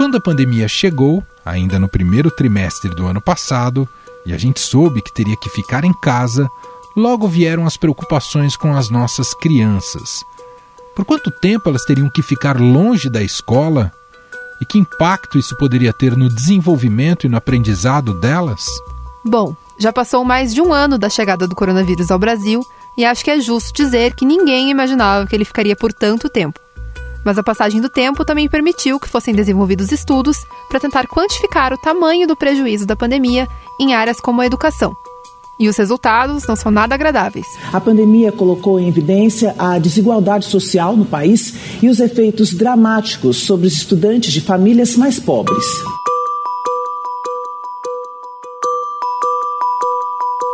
Quando a pandemia chegou, ainda no primeiro trimestre do ano passado, e a gente soube que teria que ficar em casa, logo vieram as preocupações com as nossas crianças. Por quanto tempo elas teriam que ficar longe da escola? E que impacto isso poderia ter no desenvolvimento e no aprendizado delas? Bom, já passou mais de um ano da chegada do coronavírus ao Brasil e acho que é justo dizer que ninguém imaginava que ele ficaria por tanto tempo. Mas a passagem do tempo também permitiu que fossem desenvolvidos estudos para tentar quantificar o tamanho do prejuízo da pandemia em áreas como a educação. E os resultados não são nada agradáveis. A pandemia colocou em evidência a desigualdade social no país e os efeitos dramáticos sobre os estudantes de famílias mais pobres.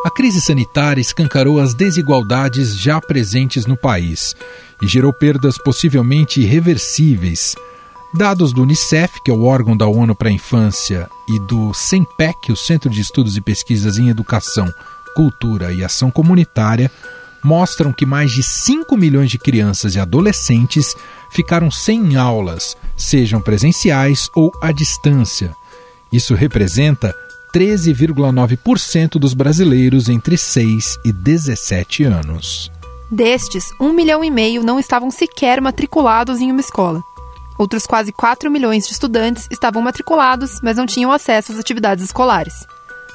A crise sanitária escancarou as desigualdades já presentes no país e gerou perdas possivelmente irreversíveis. Dados do Unicef, que é o órgão da ONU para a Infância, e do CENPEC, o Centro de Estudos e Pesquisas em Educação, Cultura e Ação Comunitária, mostram que mais de 5 milhões de crianças e adolescentes ficaram sem aulas, sejam presenciais ou à distância. Isso representa 13,9% dos brasileiros entre 6 e 17 anos. Destes, 1,5 milhão não estavam sequer matriculados em uma escola. Outros quase 4 milhões de estudantes estavam matriculados, mas não tinham acesso às atividades escolares.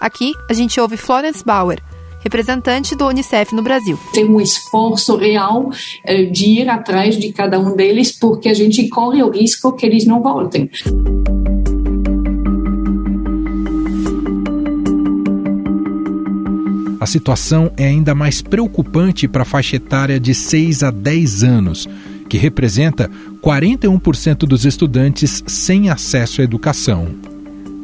Aqui, a gente ouve Florence Bauer, representante do Unicef no Brasil. Tem um esforço real de ir atrás de cada um deles, porque a gente corre o risco que eles não voltem. A situação é ainda mais preocupante para a faixa etária de 6 a 10 anos, que representa 41% dos estudantes sem acesso à educação.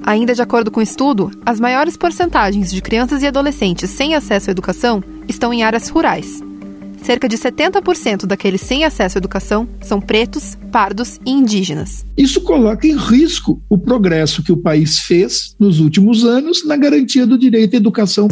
Ainda de acordo com o estudo, as maiores porcentagens de crianças e adolescentes sem acesso à educação estão em áreas rurais. Cerca de 70% daqueles sem acesso à educação são pretos, pardos e indígenas. Isso coloca em risco o progresso que o país fez nos últimos anos na garantia do direito à educação.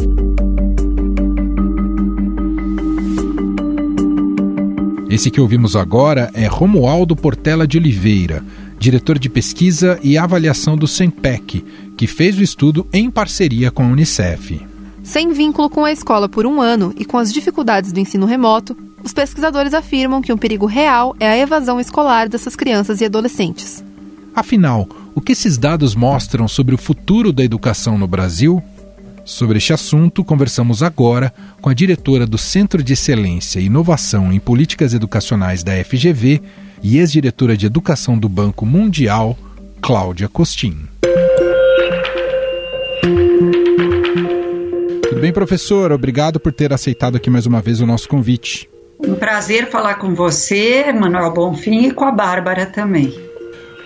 Esse que ouvimos agora é Romualdo Portela de Oliveira, diretor de pesquisa e avaliação do CENPEC, que fez o estudo em parceria com a Unicef. Sem vínculo com a escola por um ano e com as dificuldades do ensino remoto, os pesquisadores afirmam que um perigo real é a evasão escolar dessas crianças e adolescentes. Afinal, o que esses dados mostram sobre o futuro da educação no Brasil? Sobre este assunto, conversamos agora com a diretora do Centro de Excelência e Inovação em Políticas Educacionais da FGV e ex-diretora de Educação do Banco Mundial, Cláudia Costin. Tudo bem, professora? Obrigado por ter aceitado aqui mais uma vez o nosso convite. Um prazer falar com você, Manuel Bonfim, e com a Bárbara também.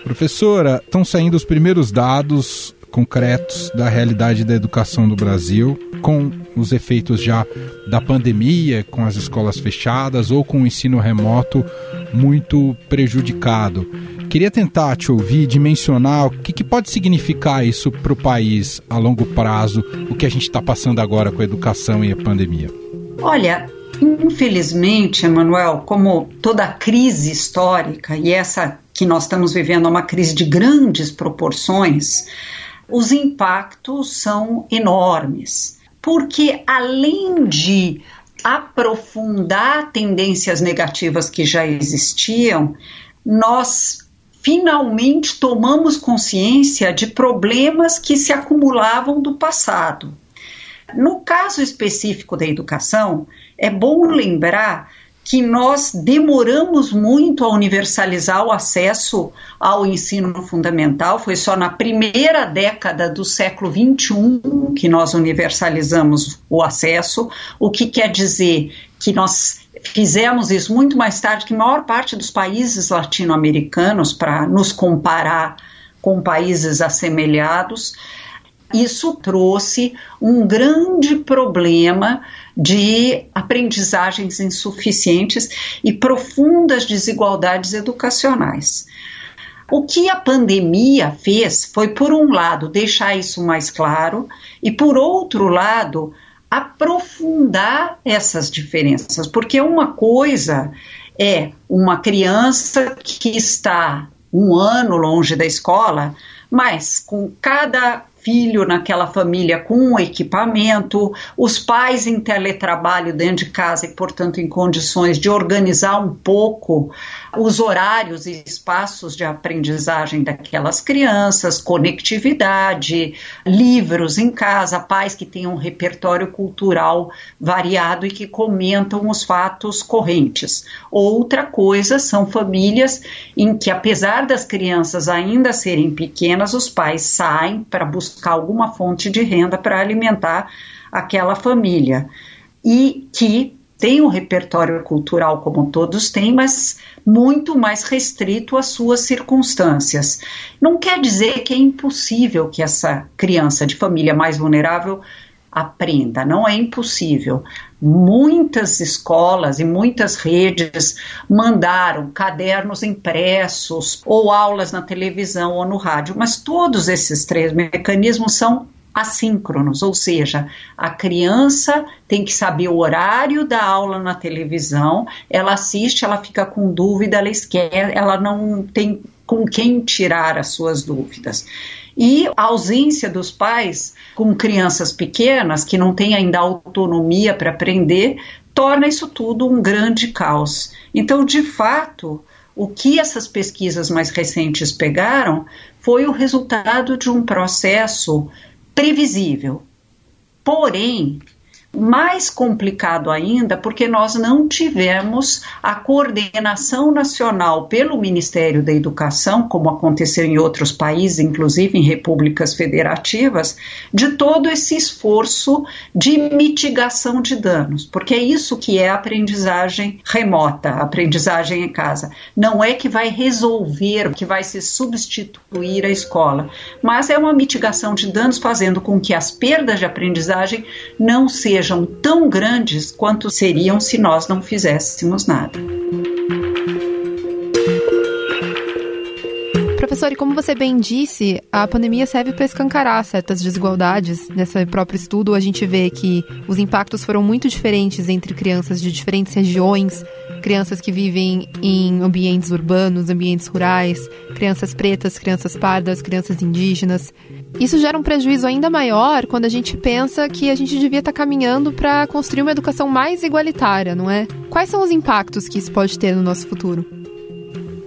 Professora, estão saindo os primeiros dados concretos da realidade da educação do Brasil, com os efeitos já da pandemia, com as escolas fechadas ou com o ensino remoto muito prejudicado. Queria tentar te ouvir dimensionar o que pode significar isso para o país a longo prazo, o que a gente está passando agora com a educação e a pandemia. Olha, infelizmente, Emanuel, como toda crise histórica, e essa que nós estamos vivendo é uma crise de grandes proporções, os impactos são enormes, porque além de aprofundar tendências negativas que já existiam, nós finalmente tomamos consciência de problemas que se acumulavam do passado. No caso específico da educação, é bom lembrar que nós demoramos muito a universalizar o acesso ao ensino fundamental. Foi só na primeira década do século XXI que nós universalizamos o acesso, o que quer dizer que nós fizemos isso muito mais tarde que a maior parte dos países latino-americanos, para nos comparar com países assemelhados. Isso trouxe um grande problema de aprendizagens insuficientes e profundas desigualdades educacionais. O que a pandemia fez foi, por um lado, deixar isso mais claro e, por outro lado, aprofundar essas diferenças, porque uma coisa é uma criança que está um ano longe da escola, mas com cada filho naquela família com um equipamento, os pais em teletrabalho dentro de casa e, portanto, em condições de organizar um pouco os horários e espaços de aprendizagem daquelas crianças, conectividade, livros em casa, pais que tenham um repertório cultural variado e que comentam os fatos correntes. Outra coisa são famílias em que, apesar das crianças ainda serem pequenas, os pais saem para buscar alguma fonte de renda para alimentar aquela família e que tem um repertório cultural como todos têm, mas muito mais restrito às suas circunstâncias. Não quer dizer que é impossível que essa criança de família mais vulnerável aprenda, não é impossível. Muitas escolas e muitas redes mandaram cadernos impressos ou aulas na televisão ou no rádio, mas todos esses 3 mecanismos são assíncronos, ou seja, a criança tem que saber o horário da aula na televisão, ela assiste, ela fica com dúvida, ela esquece, ela não tem com quem tirar as suas dúvidas. E a ausência dos pais com crianças pequenas, que não têm ainda autonomia para aprender, torna isso tudo um grande caos. Então, de fato, o que essas pesquisas mais recentes pegaram foi o resultado de um processo previsível, porém mais complicado ainda porque nós não tivemos a coordenação nacional pelo Ministério da Educação, como aconteceu em outros países, inclusive em repúblicas federativas, de todo esse esforço de mitigação de danos, porque é isso que é a aprendizagem remota, a aprendizagem em casa. Não é que vai resolver, que vai se substituir a escola, mas é uma mitigação de danos fazendo com que as perdas de aprendizagem não sejam tão grandes quanto seriam se nós não fizéssemos nada. Professor, e como você bem disse, a pandemia serve para escancarar certas desigualdades. Nesse próprio estudo, a gente vê que os impactos foram muito diferentes entre crianças de diferentes regiões, crianças que vivem em ambientes urbanos, ambientes rurais, crianças pretas, crianças pardas, crianças indígenas. Isso gera um prejuízo ainda maior quando a gente pensa que a gente devia estar caminhando para construir uma educação mais igualitária, não é? Quais são os impactos que isso pode ter no nosso futuro?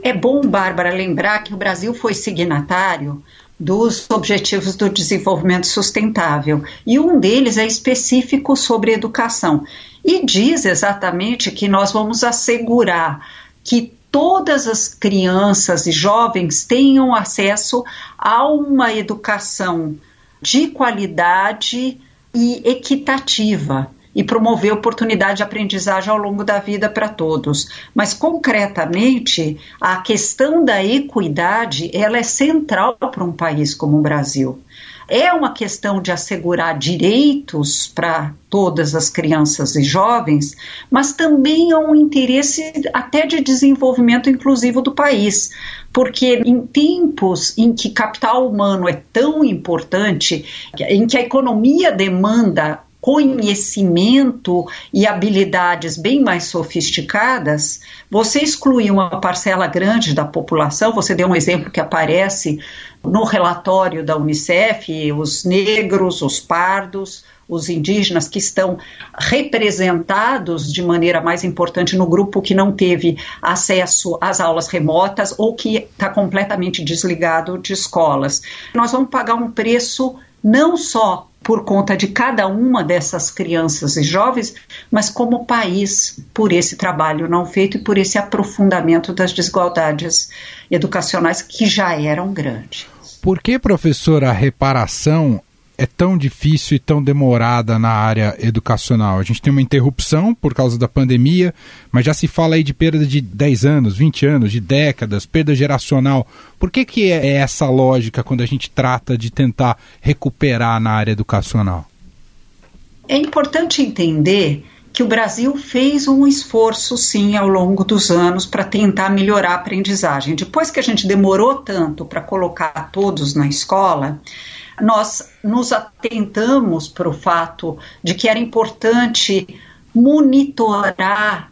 É bom, Bárbara, lembrar que o Brasil foi signatário dos Objetivos do Desenvolvimento Sustentável e um deles é específico sobre educação e diz exatamente que nós vamos assegurar que todas as crianças e jovens tenham acesso a uma educação de qualidade e equitativa e promover oportunidade de aprendizagem ao longo da vida para todos. Mas, concretamente, a questão da equidade, ela é central para um país como o Brasil. É uma questão de assegurar direitos para todas as crianças e jovens, mas também é um interesse até de desenvolvimento inclusivo do país, porque em tempos em que capital humano é tão importante, em que a economia demanda conhecimento e habilidades bem mais sofisticadas, você excluir uma parcela grande da população, você deu um exemplo que aparece no relatório da Unicef, os negros, os pardos, os indígenas que estão representados de maneira mais importante no grupo que não teve acesso às aulas remotas ou que está completamente desligado de escolas. Nós vamos pagar um preço não só por conta de cada uma dessas crianças e jovens, mas como país, por esse trabalho não feito e por esse aprofundamento das desigualdades educacionais que já eram grandes. Por que, professora, a reparação é tão difícil e tão demorada na área educacional? A gente tem uma interrupção por causa da pandemia, mas já se fala aí de perda de 10 anos, 20 anos, de décadas, perda geracional. Por que é essa lógica quando a gente trata de tentar recuperar na área educacional? É importante entender que o Brasil fez um esforço, sim, ao longo dos anos para tentar melhorar a aprendizagem. Depois que a gente demorou tanto para colocar todos na escola, nós nos atentamos para o fato de que era importante monitorar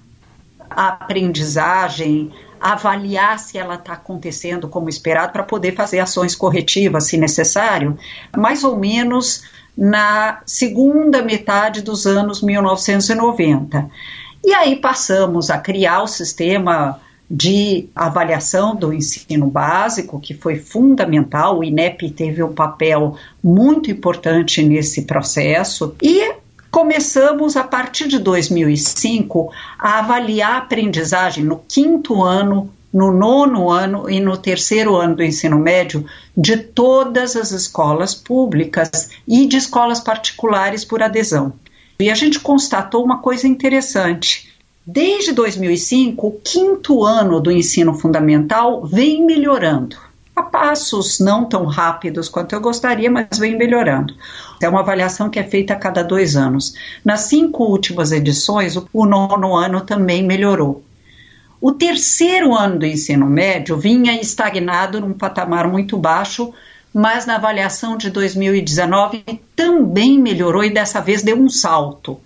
a aprendizagem, avaliar se ela está acontecendo como esperado para poder fazer ações corretivas, se necessário, mais ou menos na segunda metade dos anos 1990. E aí passamos a criar o sistema de avaliação do ensino básico, que foi fundamental. O INEP teve um papel muito importante nesse processo e começamos, a partir de 2005, a avaliar a aprendizagem no 5º ano, no 9º ano e no 3º ano do ensino médio de todas as escolas públicas e de escolas particulares por adesão. E a gente constatou uma coisa interessante. Desde 2005, o 5º ano do ensino fundamental vem melhorando. A passos não tão rápidos quanto eu gostaria, mas vem melhorando. É uma avaliação que é feita a cada 2 anos. Nas 5 últimas edições, o 9º ano também melhorou. O 3º ano do ensino médio vinha estagnado num patamar muito baixo, mas na avaliação de 2019 também melhorou e dessa vez deu um salto.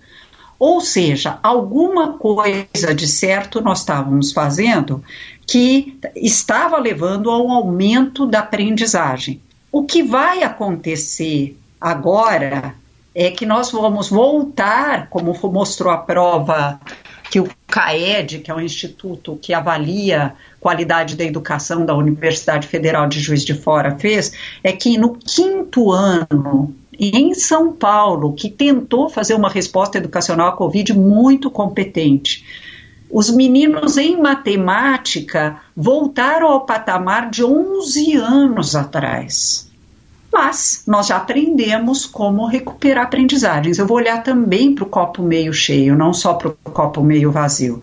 Ou seja, alguma coisa de certo nós estávamos fazendo que estava levando a um aumento da aprendizagem. O que vai acontecer agora é que nós vamos voltar, como mostrou a prova que o CAED, que é o instituto que avalia qualidade da educação da Universidade Federal de Juiz de Fora, fez, é que no 5º ano, em São Paulo, que tentou fazer uma resposta educacional à Covid muito competente, os meninos em matemática voltaram ao patamar de 11 anos atrás. Mas nós já aprendemos como recuperar aprendizagens. Eu vou olhar também para o copo meio cheio, não só para o copo meio vazio.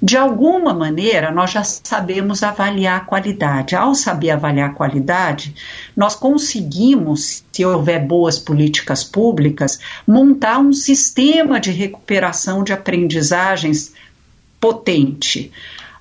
De alguma maneira, nós já sabemos avaliar a qualidade. Ao saber avaliar a qualidade, nós conseguimos, se houver boas políticas públicas, montar um sistema de recuperação de aprendizagens potente,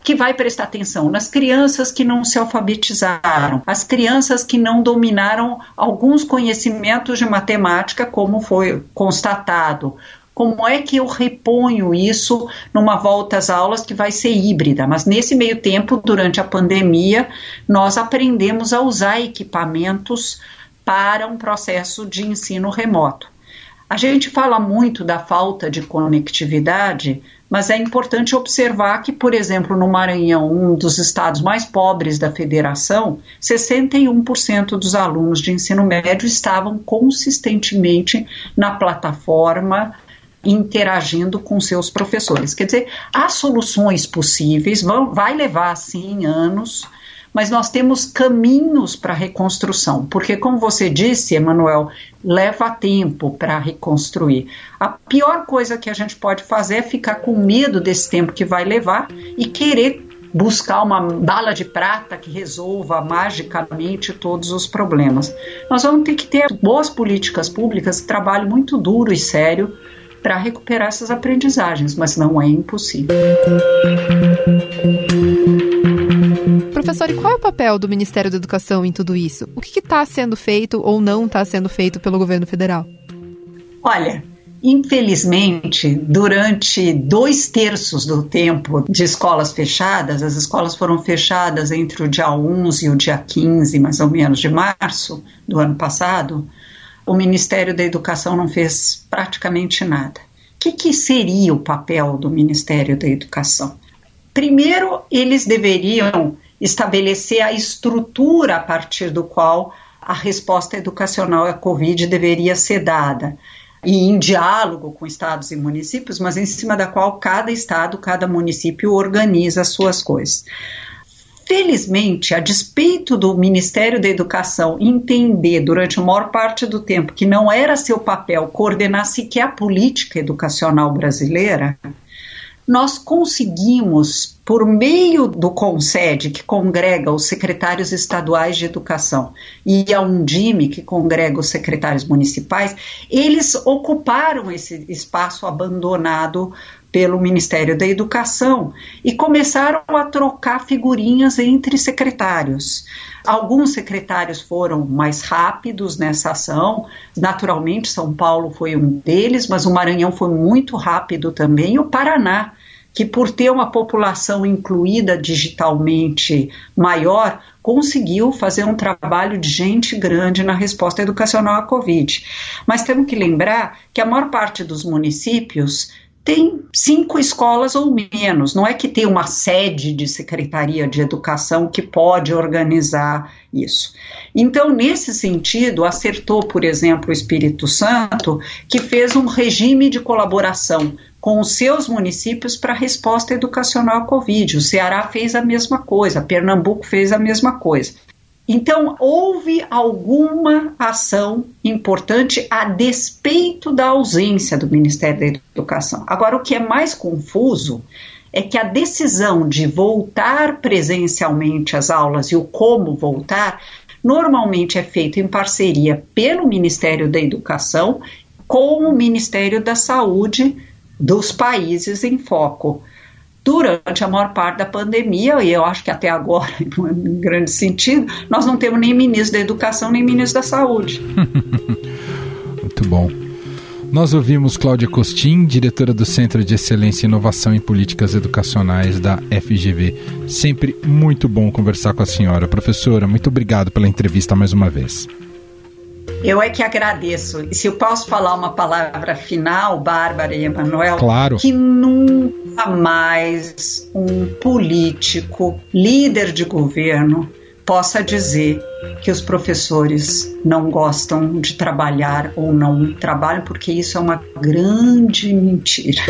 que vai prestar atenção nas crianças que não se alfabetizaram, as crianças que não dominaram alguns conhecimentos de matemática, como foi constatado. Como é que eu reponho isso numa volta às aulas que vai ser híbrida? Mas nesse meio tempo, durante a pandemia, nós aprendemos a usar equipamentos para um processo de ensino remoto. A gente fala muito da falta de conectividade, mas é importante observar que, por exemplo, no Maranhão, um dos estados mais pobres da federação, 61% dos alunos de ensino médio estavam consistentemente na plataforma, interagindo com seus professores. Quer dizer, há soluções possíveis, vai levar, sim, anos, mas nós temos caminhos para a reconstrução, porque, como você disse, Emanuel, leva tempo para reconstruir. A pior coisa que a gente pode fazer é ficar com medo desse tempo que vai levar e querer buscar uma bala de prata que resolva magicamente todos os problemas. Nós vamos ter que ter boas políticas públicas, trabalho muito duro e sério para recuperar essas aprendizagens, mas não é impossível. Professor, e qual é o papel do Ministério da Educação em tudo isso? O que está sendo feito ou não está sendo feito pelo governo federal? Olha, infelizmente, durante 2/3 do tempo de escolas fechadas, as escolas foram fechadas entre o dia 11 e o dia 15, mais ou menos, de março do ano passado, o Ministério da Educação não fez praticamente nada. O que seria o papel do Ministério da Educação? Primeiro, eles deveriam estabelecer a estrutura a partir do qual a resposta educacional à Covid deveria ser dada, e em diálogo com estados e municípios, mas em cima da qual cada estado, cada município organiza as suas coisas. Felizmente, a despeito do Ministério da Educação entender durante a maior parte do tempo que não era seu papel coordenar sequer a política educacional brasileira, nós conseguimos, por meio do CONSED, que congrega os secretários estaduais de educação, e a Undime, que congrega os secretários municipais, eles ocuparam esse espaço abandonado pelo Ministério da Educação e começaram a trocar figurinhas entre secretários. Alguns secretários foram mais rápidos nessa ação, naturalmente São Paulo foi um deles, mas o Maranhão foi muito rápido também, e o Paraná que, por ter uma população incluída digitalmente maior, conseguiu fazer um trabalho de gente grande na resposta educacional à Covid. Mas temos que lembrar que a maior parte dos municípios tem 5 escolas ou menos, não é que tem uma sede de Secretaria de Educação que pode organizar isso. Então, nesse sentido, acertou, por exemplo, o Espírito Santo, que fez um regime de colaboração com os seus municípios para a resposta educacional à Covid. O Ceará fez a mesma coisa, Pernambuco fez a mesma coisa. Então, houve alguma ação importante a despeito da ausência do Ministério da Educação. Agora, o que é mais confuso é que a decisão de voltar presencialmente às aulas e o como voltar, normalmente é feita em parceria pelo Ministério da Educação com o Ministério da Saúde dos países em foco. Durante a maior parte da pandemia, e eu acho que até agora, em grande sentido, nós não temos nem ministro da Educação, nem ministro da Saúde. Muito bom. Nós ouvimos Cláudia Costin, diretora do Centro de Excelência e Inovação em Políticas Educacionais da FGV. Sempre muito bom conversar com a senhora. Professora, muito obrigado pela entrevista mais uma vez. Eu é que agradeço. E se eu posso falar uma palavra final, Bárbara e Emanuel, claro. Que nunca mais um político, líder de governo, possa dizer que os professores não gostam de trabalhar ou não trabalham, porque isso é uma grande mentira.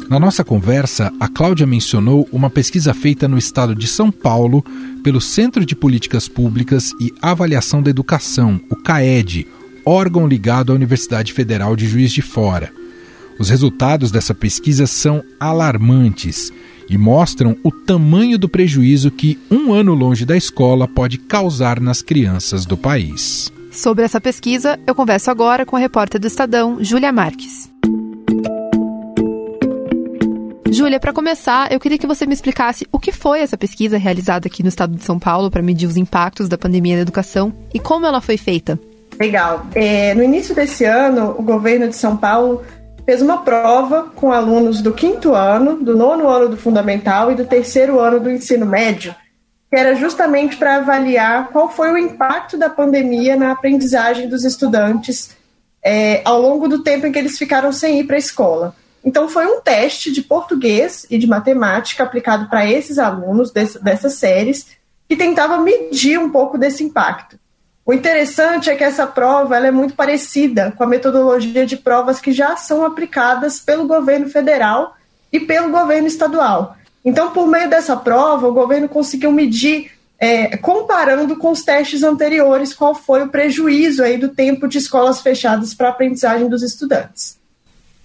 Na nossa conversa, a Cláudia mencionou uma pesquisa feita no estado de São Paulo pelo Centro de Políticas Públicas e Avaliação da Educação, o CAED, órgão ligado à Universidade Federal de Juiz de Fora. Os resultados dessa pesquisa são alarmantes e mostram o tamanho do prejuízo que um ano longe da escola pode causar nas crianças do país. Sobre essa pesquisa, eu converso agora com a repórter do Estadão, Júlia Marques. Júlia, para começar, eu queria que você me explicasse o que foi essa pesquisa realizada aqui no estado de São Paulo para medir os impactos da pandemia na educação e como ela foi feita. Legal. No início desse ano, o governo de São Paulo fez uma prova com alunos do 5º ano, do 9º ano do Fundamental e do 3º ano do ensino médio, que era justamente para avaliar qual foi o impacto da pandemia na aprendizagem dos estudantes ao longo do tempo em que eles ficaram sem ir para a escola. Então, foi um teste de português e de matemática aplicado para esses alunos dessas séries que tentava medir um pouco desse impacto. O interessante é que essa prova ela é muito parecida com a metodologia de provas que já são aplicadas pelo governo federal e pelo governo estadual. Então, por meio dessa prova, o governo conseguiu medir, comparando com os testes anteriores, qual foi o prejuízo aí do tempo de escolas fechadas para a aprendizagem dos estudantes.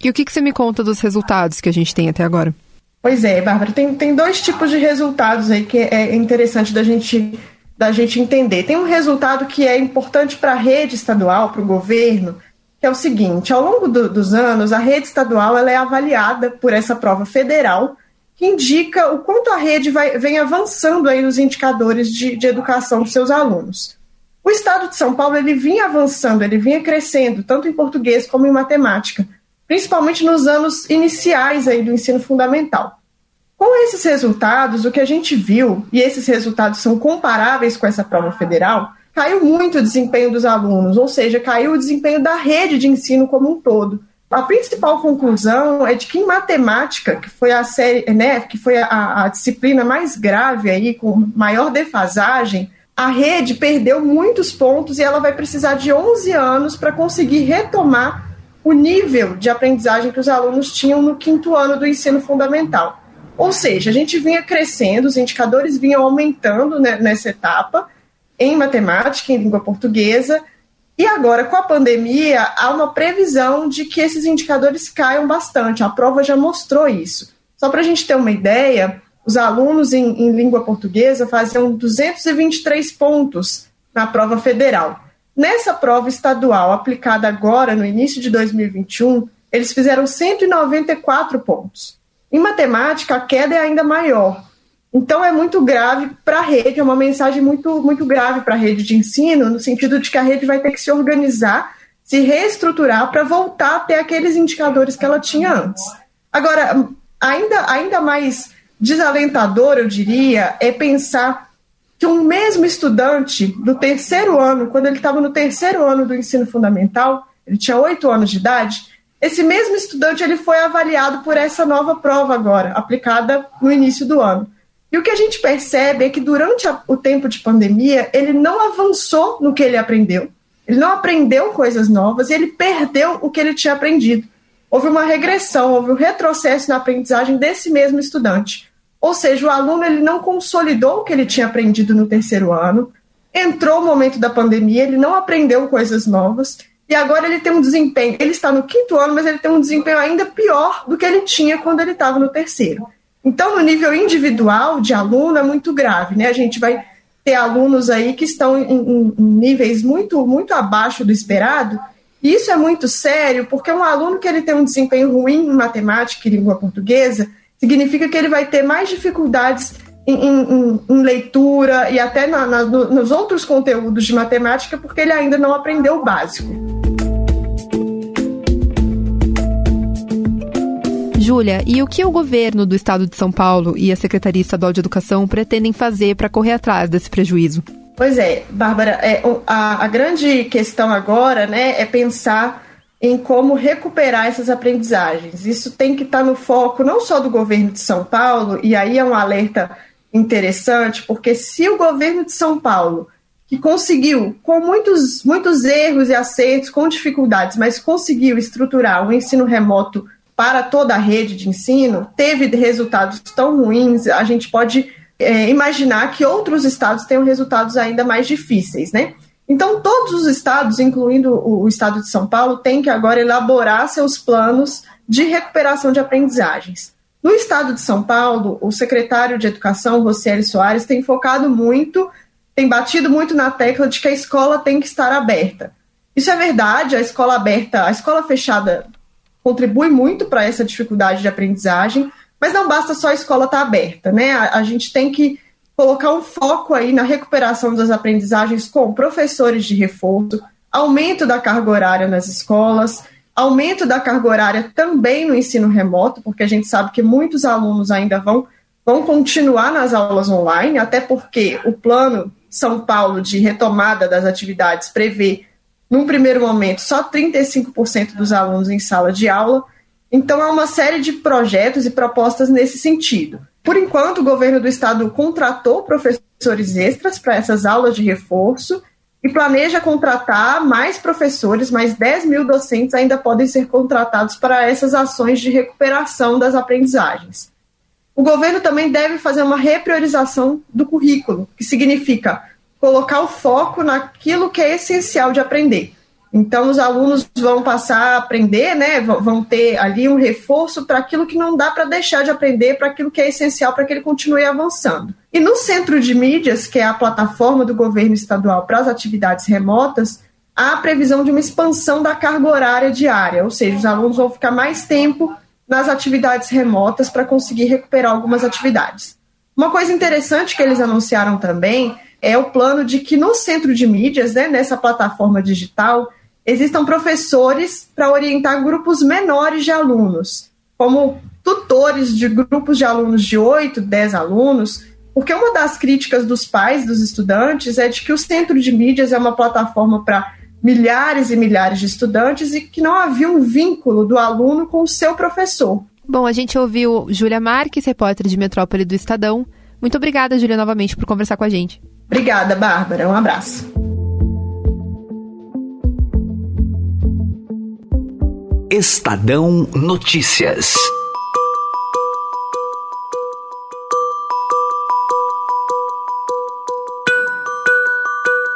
E o que você me conta dos resultados que a gente tem até agora? Pois é, Bárbara, tem 2 tipos de resultados aí que é interessante da gente entender. Tem um resultado que é importante para a rede estadual, para o governo, que é o seguinte: ao longo dos anos, a rede estadual ela é avaliada por essa prova federal, que indica o quanto a rede vem avançando aí nos indicadores de educação dos seus alunos. O estado de São Paulo ele vinha avançando, ele vinha crescendo, tanto em português como em matemática, principalmente nos anos iniciais aí do ensino fundamental. Com esses resultados, o que a gente viu, e esses resultados são comparáveis com essa prova federal, caiu muito o desempenho dos alunos, ou seja, caiu o desempenho da rede de ensino como um todo. A principal conclusão é de que em matemática, que foi a série, que foi a disciplina mais grave aí, com maior defasagem, a rede perdeu muitos pontos e ela vai precisar de 11 anos para conseguir retomar o nível de aprendizagem que os alunos tinham no 5º ano do ensino fundamental. Ou seja, a gente vinha crescendo, os indicadores vinham aumentando nessa etapa, em matemática, em língua portuguesa, e agora, com a pandemia, há uma previsão de que esses indicadores caiam bastante. A prova já mostrou isso. Só para a gente ter uma ideia, os alunos em língua portuguesa faziam 223 pontos na prova federal. Nessa prova estadual, aplicada agora no início de 2021, eles fizeram 194 pontos. Em matemática, a queda é ainda maior. Então, é muito grave para a rede, é uma mensagem muito, muito grave para a rede de ensino, no sentido de que a rede vai ter que se organizar, se reestruturar para voltar a ter aqueles indicadores que ela tinha antes. Agora, ainda mais desalentador, eu diria, é pensar que um mesmo estudante do terceiro ano, quando ele estava no terceiro ano do ensino fundamental, ele tinha 8 anos de idade, esse mesmo estudante ele foi avaliado por essa nova prova agora, aplicada no início do ano. E o que a gente percebe é que durante o tempo de pandemia, ele não avançou no que ele aprendeu, ele não aprendeu coisas novas e ele perdeu o que ele tinha aprendido. Houve uma regressão, houve um retrocesso na aprendizagem desse mesmo estudante. Ou seja, o aluno ele não consolidou o que ele tinha aprendido no terceiro ano, entrou o momento da pandemia, ele não aprendeu coisas novas e agora ele tem um desempenho, ele está no 5º ano, mas ele tem um desempenho ainda pior do que ele tinha quando ele estava no terceiro. Então, no nível individual de aluno é muito grave, né? A gente vai ter alunos aí que estão em níveis muito, muito abaixo do esperado, e isso é muito sério, porque um aluno que ele tem um desempenho ruim em matemática e língua portuguesa, significa que ele vai ter mais dificuldades em leitura e até nos outros conteúdos de matemática, porque ele ainda não aprendeu o básico. Júlia, e o que o governo do estado de São Paulo e a Secretaria Estadual de Educação pretendem fazer para correr atrás desse prejuízo? Pois é, Bárbara, a grande questão agora, né, é pensar em como recuperar essas aprendizagens. Isso tem que estar no foco não só do governo de São Paulo, e aí é um alerta interessante, porque se o governo de São Paulo, que conseguiu, com muitos erros e acertos, com dificuldades, mas conseguiu estruturar o ensino remoto para toda a rede de ensino, teve resultados tão ruins, a gente pode imaginar que outros estados tenham resultados ainda mais difíceis, né? Então, todos os estados, incluindo o estado de São Paulo, têm que agora elaborar seus planos de recuperação de aprendizagens. No estado de São Paulo, o secretário de Educação, Rocieli Soares, tem focado muito, tem batido muito na tecla de que a escola tem que estar aberta. Isso é verdade, a escola aberta, a escola fechada contribui muito para essa dificuldade de aprendizagem, mas não basta só a escola estar aberta, né? A gente tem que colocar um foco aí na recuperação das aprendizagens com professores de reforço, aumento da carga horária nas escolas, aumento da carga horária também no ensino remoto, porque a gente sabe que muitos alunos ainda vão continuar nas aulas online, até porque o plano São Paulo de retomada das atividades prevê, num primeiro momento, só 35% dos alunos em sala de aula. Então, há uma série de projetos e propostas nesse sentido. Por enquanto, o governo do estado contratou professores extras para essas aulas de reforço e planeja contratar mais professores, mais 10 mil docentes ainda podem ser contratados para essas ações de recuperação das aprendizagens. O governo também deve fazer uma repriorização do currículo, que significa colocar o foco naquilo que é essencial de aprender. Então, os alunos vão passar a aprender, né? Vão ter ali um reforço para aquilo que não dá para deixar de aprender, para aquilo que é essencial para que ele continue avançando. E no Centro de Mídias, que é a plataforma do governo estadual para as atividades remotas, há a previsão de uma expansão da carga horária diária, ou seja, os alunos vão ficar mais tempo nas atividades remotas para conseguir recuperar algumas atividades. Uma coisa interessante que eles anunciaram também é o plano de que no Centro de Mídias, né, nessa plataforma digital, existam professores para orientar grupos menores de alunos, como tutores de grupos de alunos de 8, 10 alunos, porque uma das críticas dos pais, dos estudantes, é de que o Centro de Mídias é uma plataforma para milhares e milhares de estudantes e que não havia um vínculo do aluno com o seu professor. Bom, a gente ouviu Júlia Marques, repórter de Metrópole do Estadão. Muito obrigada, Júlia, novamente por conversar com a gente. Obrigada, Bárbara. Um abraço. Estadão Notícias.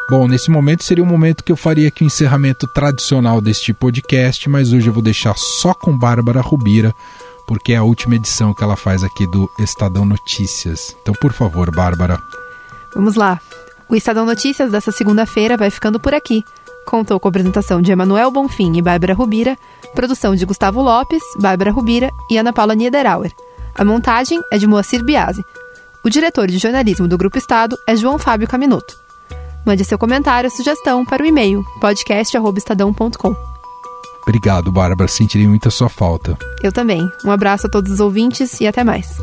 Bom, nesse momento seria o momento que eu faria aqui o encerramento tradicional deste podcast, mas hoje eu vou deixar só com Bárbara Rubira, porque é a última edição que ela faz aqui do Estadão Notícias. Então, por favor, Bárbara. Vamos lá. O Estadão Notícias dessa segunda-feira vai ficando por aqui. Contou com a apresentação de Emanuel Bonfim e Bárbara Rubira, produção de Gustavo Lopes, Bárbara Rubira e Ana Paula Niederauer. A montagem é de Moacir Biasi. O diretor de jornalismo do Grupo Estado é João Fábio Caminoto. Mande seu comentário ou sugestão para o e-mail podcast@estadão.com. Obrigado, Bárbara. Sentirei muita sua falta. Eu também. Um abraço a todos os ouvintes e até mais.